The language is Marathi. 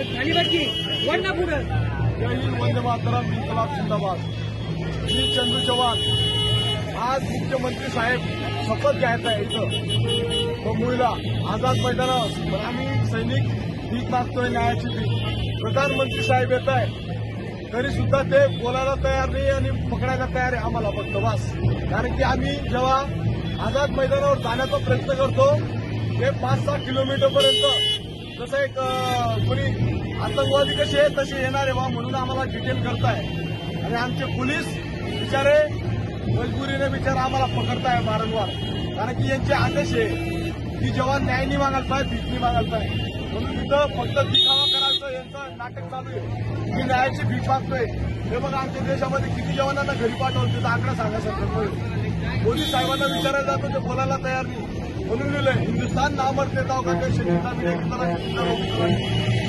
खाली बसली वडना पुढं. जय हिंद, वंदे मातरम, इन्कलाब जिंदाबाद. मी चंदू चव्हाण. आज मुख्यमंत्री साहेब शपथ घ्यायचा आहे इथं मुंबईला आझाद मैदानावर. पण आम्ही सैनिक भीक मागतोय, न्यायाची भीक. प्रधानमंत्री साहेब येत आहे तरी सुद्धा ते बोलायला तयार नाही आणि पकडायला तयार आहे आम्हाला फक्त बस. कारण की आम्ही जेव्हा आझाद मैदानावर जाण्याचा प्रयत्न करतो ते 5-6 किलोमीटरपर्यंत जसं एक कोणी आतंकवादी कसे आहे तसे येणार आहे बा म्हणून आम्हाला डिटेन करताय. आणि आमचे पोलीस बिचारे मजबुरीने बिचारे आम्हाला पकडताय वारंवार. कारण की यांचे आदेश आहे की जेव्हा न्याय नाही मागायला पाहिजे, भीक नाही मागायला पाहिजे. म्हणून तिथं फक्त दिखावा करायचं यांचं नाटक चालू आहे. मी न्यायाची भीक मागतोय. हे बघा आमच्या देशामध्ये किती जवानांना घरी पाठवलं त्याचा आकडा सांगायचा. मोदी साहेबांना विचारायला जातो ते बोलायला तयार नाही. म्हणून लिहिलंय हिंदुस्तान नामरते जाऊ का